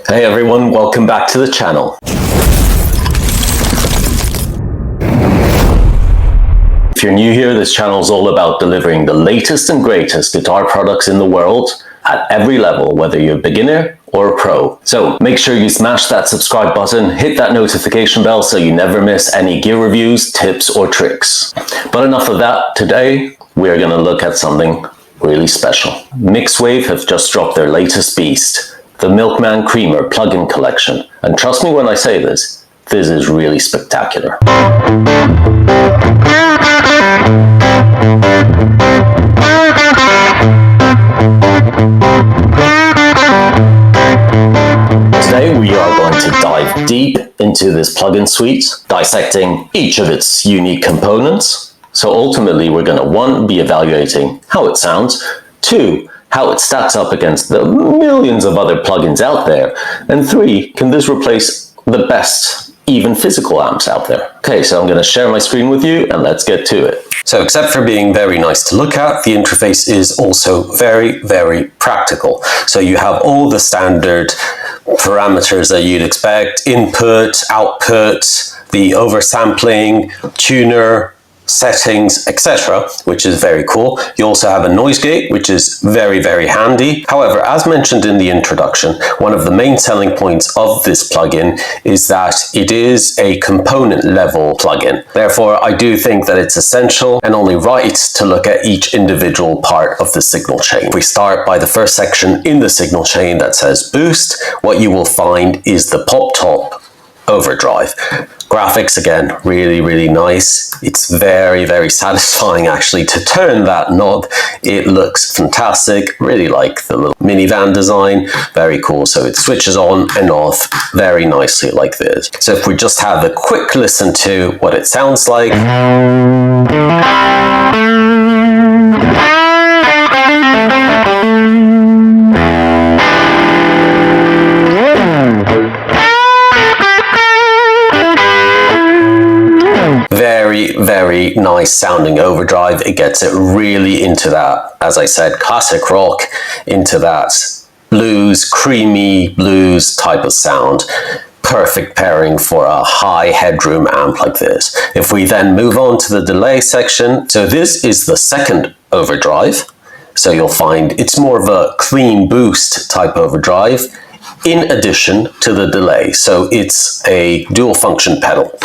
Hey everyone, welcome back to the channel. If you're new here, this channel is all about delivering the latest and greatest guitar products in the world at every level, whether you're a beginner or a pro. So make sure you smash that subscribe button, hit that notification bell so you never miss any gear reviews, tips or tricks. But enough of that. Today, we're going to look at something really special. Mixwave have just dropped their latest beast, the Milkman Creamer Plugin Collection. And trust me when I say this is really spectacular. Today we are going to dive deep into this plugin suite, dissecting each of its unique components. So ultimately we're going to, 1, be evaluating how it sounds, 2, how it stacks up against the millions of other plugins out there, and 3, can this replace the best even physical amps out there? Okay, so I'm going to share my screen with you and let's get to it. So except for being very nice to look at, the interface is also very, very practical. So you have all the standard parameters that you'd expect: input, output, the oversampling, tuner, settings, etc., which is very cool. You also have a noise gate, which is very, very handy. However, as mentioned in the introduction, one of the main selling points of this plugin is that it is a component level plugin. Therefore, I do think that it's essential and only right to look at each individual part of the signal chain. If we start by the first section in the signal chain that says boost, what you will find is the pop top overdrive. Graphics, again, really, really nice. It's very, very satisfying actually to turn that knob. It looks fantastic. Really like the little minivan design. Very cool. So it switches on and off very nicely like this. So if we just have a quick listen to what it sounds like. Very nice sounding overdrive. It gets it really into that, as I said, classic rock, into that blues, creamy blues type of sound. Perfect pairing for a high headroom amp like this. If we then move on to the delay section, so this is the second overdrive. So you'll find it's more of a clean boost type overdrive in addition to the delay. So it's a dual function pedal.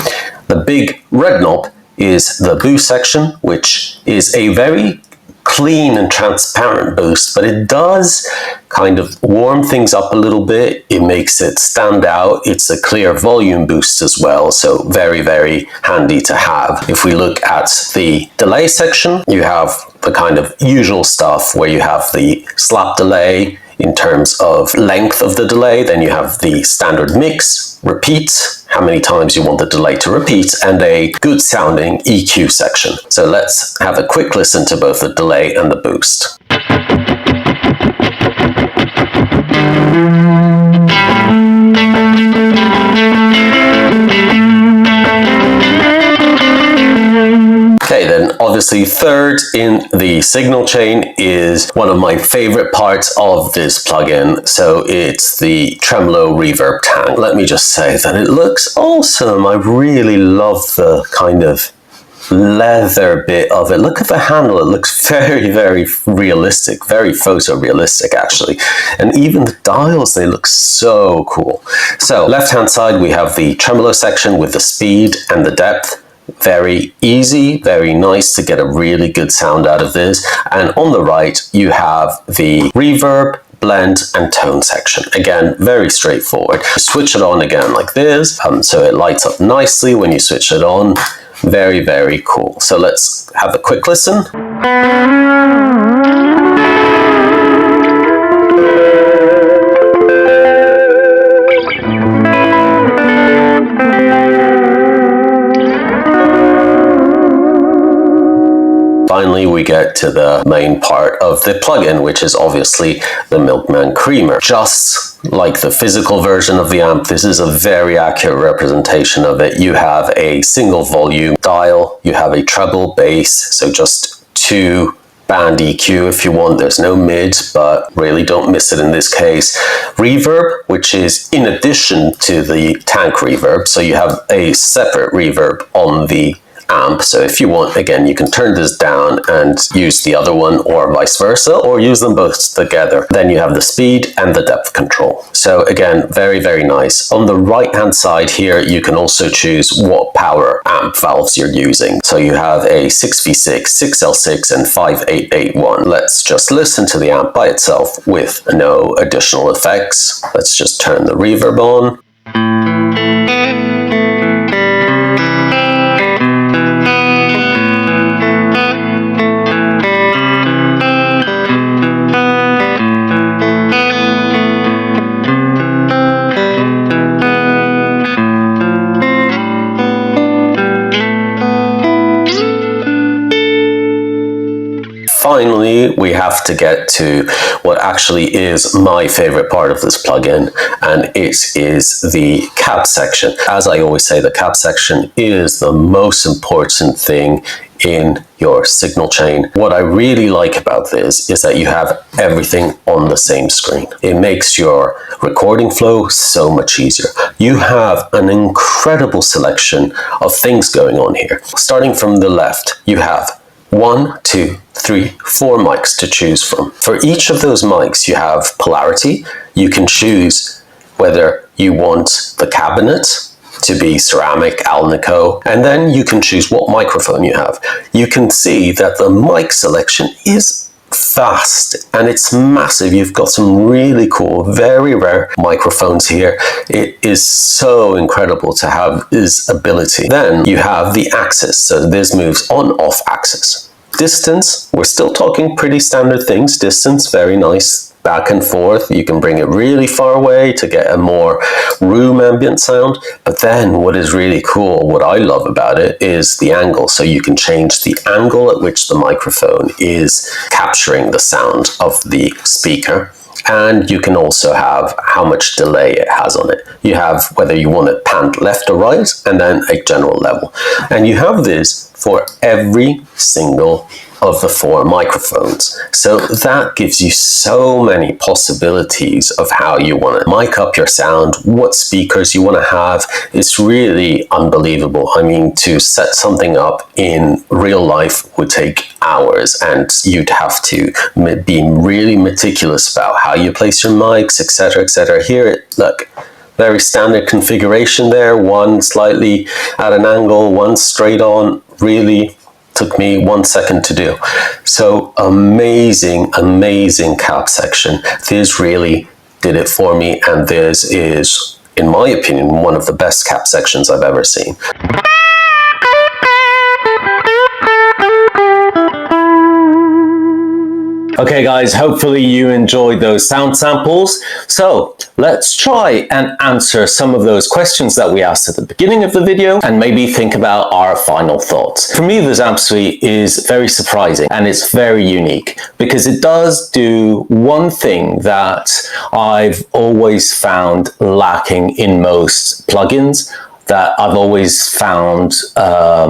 The big red knob is the boost section, which is a very clean and transparent boost, but it does kind of warm things up a little bit. It makes it stand out. It's a clear volume boost as well, so very, very handy to have. If we look at the delay section, you have the kind of usual stuff where you have the slap delay in terms of length of the delay, then you have the standard mix, repeat, how many times you want the delay to repeat, and a good sounding EQ section. So let's have a quick listen to both the delay and the boost. Okay, then obviously third in the signal chain is one of my favorite parts of this plugin. So it's the Tremolo Reverb tank. Let me just say that it looks awesome. I really love the kind of leather bit of it. Look at the handle. It looks very, very realistic, very photorealistic actually. And even the dials, they look so cool. So left hand side, we have the tremolo section with the speed and the depth. Very easy, very nice to get a really good sound out of this. And on the right, you have the reverb, blend and tone section. Again, very straightforward. Switch it on again like this. So it lights up nicely when you switch it on. Very, very cool. So let's have a quick listen. Finally, we get to the main part of the plugin, which is obviously the Milkman Creamer. Just like the physical version of the amp, this is a very accurate representation of it. You have a single volume dial, you have a treble bass, so just two band EQ if you want. There's no mid, but really don't miss it in this case. Reverb, which is in addition to the tank reverb, so you have a separate reverb on the amp. So if you want, again, you can turn this down and use the other one, or vice versa, or use them both together. Then you have the speed and the depth control. So again, very, very nice. On the right hand side here, you can also choose what power amp valves you're using. So you have a 6V6, 6L6 and 5881. Let's just listen to the amp by itself with no additional effects. Let's just turn the reverb on. Finally, we have to get to what actually is my favorite part of this plugin, and it is the cab section. As I always say, the cab section is the most important thing in your signal chain. What I really like about this is that you have everything on the same screen. It makes your recording flow so much easier. You have an incredible selection of things going on here. Starting from the left, you have 1, 2, 3, 4 mics to choose from. For each of those mics, you have polarity. You can choose whether you want the cabinet to be ceramic, Alnico, and then you can choose what microphone you have. You can see that the mic selection is vast and it's massive. You've got some really cool, very rare microphones here. It is so incredible to have this ability. Then you have the axis, so this moves on off axis. Distance, we're still talking pretty standard things. Distance, very nice, back and forth. You can bring it really far away to get a more room ambient sound. But then what is really cool, what I love about it, is the angle. So you can change the angle at which the microphone is capturing the sound of the speaker. And you can also have how much delay it has on it. You have whether you want it panned left or right, and then a general level. And you have this for every single of the 4 microphones. So that gives you so many possibilities of how you want to mic up your sound, what speakers you want to have. It's really unbelievable. I mean, to set something up in real life would take hours, and you'd have to be really meticulous about how you place your mics, etc., etc. Here, look, very standard configuration there, one slightly at an angle, one straight on. Really took me 1 second to do. So amazing, amazing cab section. This really did it for me, and this is, in my opinion, one of the best cab sections I've ever seen. Okay guys, hopefully you enjoyed those sound samples. So let's try and answer some of those questions that we asked at the beginning of the video and maybe think about our final thoughts. For me, this amp suite is very surprising and it's very unique because it does do one thing that I've always found lacking in most plugins, that I've always found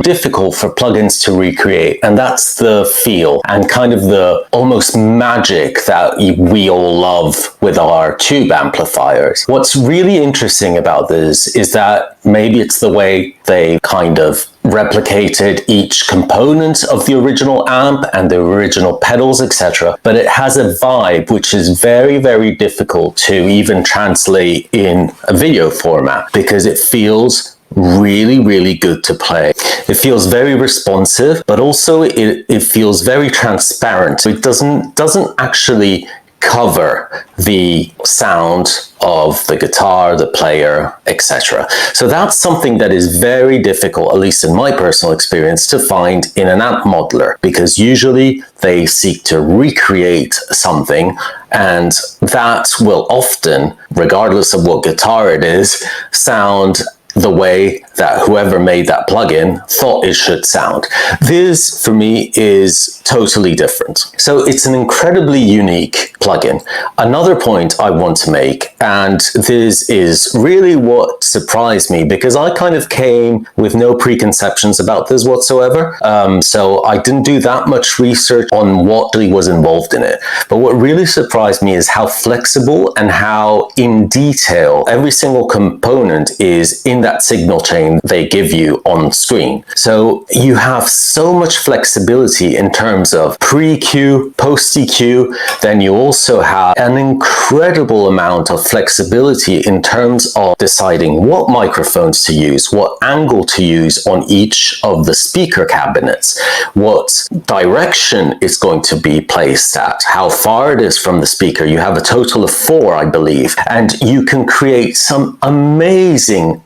difficult for plugins to recreate, and that's the feel and kind of the almost magic that we all love with our tube amplifiers. What's really interesting about this is that maybe it's the way they kind of replicated each component of the original amp and the original pedals, etc. But it has a vibe which is very, very difficult to even translate in a video format because it feels really, really good to play. It feels very responsive, but also it feels very transparent. It doesn't actually cover the sound of the guitar, the player, etc. So that's something that is very difficult, at least in my personal experience, to find in an amp modeler, because usually they seek to recreate something, and that will often, regardless of what guitar it is, sound the way that whoever made that plugin thought it should sound. This, for me, is totally different. So it's an incredibly unique plugin. Another point I want to make, and this is really what surprised me, because I kind of came with no preconceptions about this whatsoever. So I didn't do that much research on what really was involved in it. But what really surprised me is how flexible and how in detail every single component is in that signal chain they give you on screen. So you have so much flexibility in terms of pre-EQ, post-EQ. Then you also have an incredible amount of flexibility in terms of deciding what microphones to use, what angle to use on each of the speaker cabinets, what direction it's going to be placed at, how far it is from the speaker. You have a total of 4, I believe, and you can create some amazing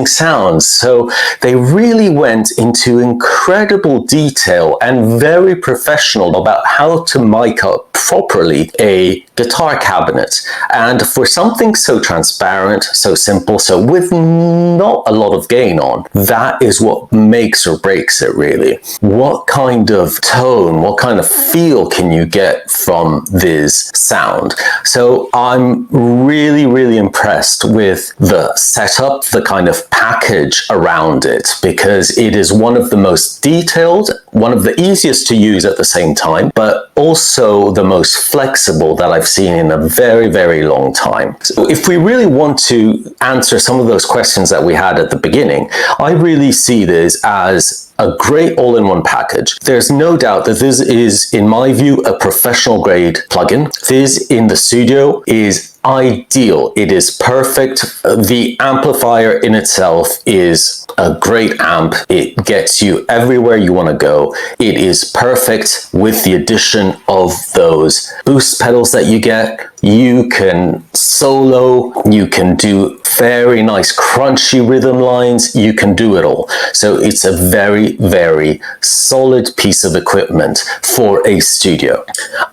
sounds. So they really went into incredible detail and very professional about how to mic up properly a guitar cabinet. And for something so transparent, so simple, so with not a lot of gain on, that is what makes or breaks it, really. What kind of tone, what kind of feel can you get from this sound? So I'm really impressed with the setup, the kind of package around it, because it is one of the most detailed, one of the easiest to use at the same time, but also the most flexible that I've seen in a very long time. So if we really want to answer some of those questions that we had at the beginning, I really see this as a great all-in-one package. There's no doubt that this is, in my view, a professional grade plugin. This in the studio is ideal. It is perfect. The amplifier in itself is a great amp. It gets you everywhere you want to go. It is perfect with the addition of those boost pedals that you get. You can solo, you can do very nice crunchy rhythm lines, you can do it all. So it's a very solid piece of equipment for a studio.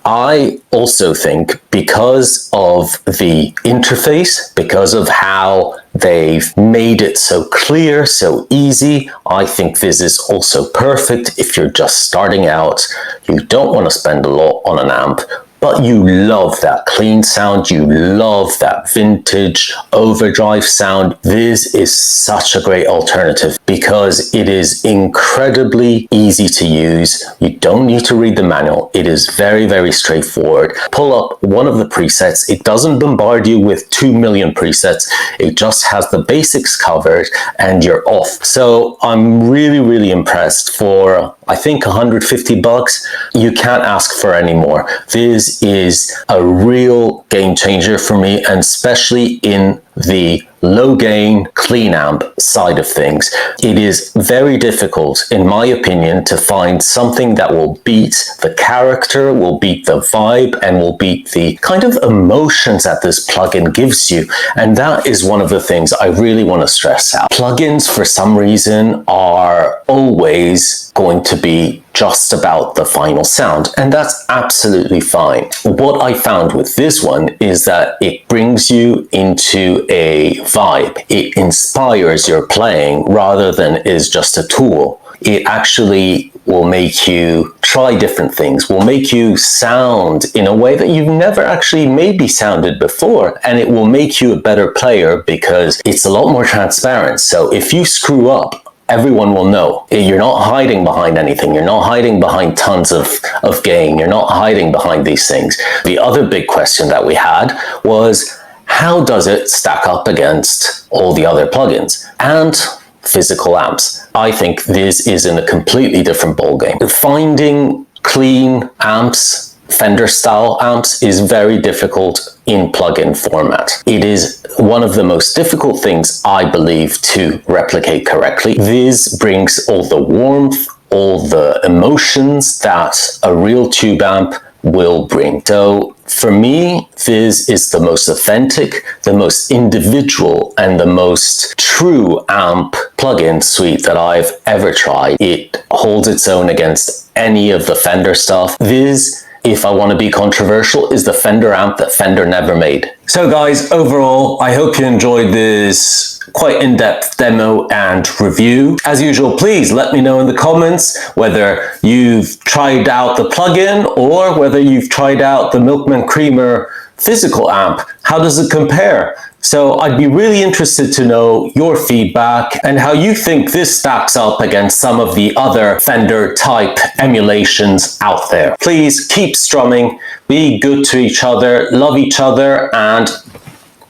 I also think because of the interface, because of how they've made it so clear, so easy, I think this is also perfect if you're just starting out, you don't want to spend a lot on an amp, but you love that clean sound, you love that vintage overdrive sound. This is such a great alternative because it is incredibly easy to use. You don't need to read the manual. It is very straightforward. Pull up one of the presets. It doesn't bombard you with 2 million presets. It just has the basics covered and you're off. So I'm really impressed. For I think $150, you can't ask for any more. This is a real game changer for me, and especially in the low gain clean amp side of things. It is very difficult, in my opinion, to find something that will beat the character, will beat the vibe, and will beat the kind of emotions that this plugin gives you. And that is one of the things I really want to stress out. Plugins, for some reason, are always going to be just about the final sound, and that's absolutely fine. What I found with this one is that it brings you into a vibe. It inspires your playing rather than is just a tool. It actually will make you try different things, will make you sound in a way that you've never actually maybe sounded before, and it will make you a better player because it's a lot more transparent. So if you screw up, everyone will know. You're not hiding behind anything. You're not hiding behind tons of gain. You're not hiding behind these things. The other big question that we had was, how does it stack up against all the other plugins and physical amps? I think this is in a completely different ballgame. Finding clean amps, Fender style amps, is very difficult in plugin format. It is one of the most difficult things, I believe, to replicate correctly. This brings all the warmth, all the emotions that a real tube amp will bring. So for me, this is the most authentic, the most individual, and the most true amp plugin suite that I've ever tried. It holds its own against any of the Fender stuff. This, if I want to be controversial, is the Fender amp that Fender never made. So guys, overall, I hope you enjoyed this quite in-depth demo and review. As usual, please let me know in the comments whether you've tried out the plugin or whether you've tried out the Milkman Creamer physical amp. How does it compare? So I'd be really interested to know your feedback and how you think this stacks up against some of the other Fender type emulations out there. Please keep strumming, be good to each other, love each other, and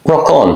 rock on.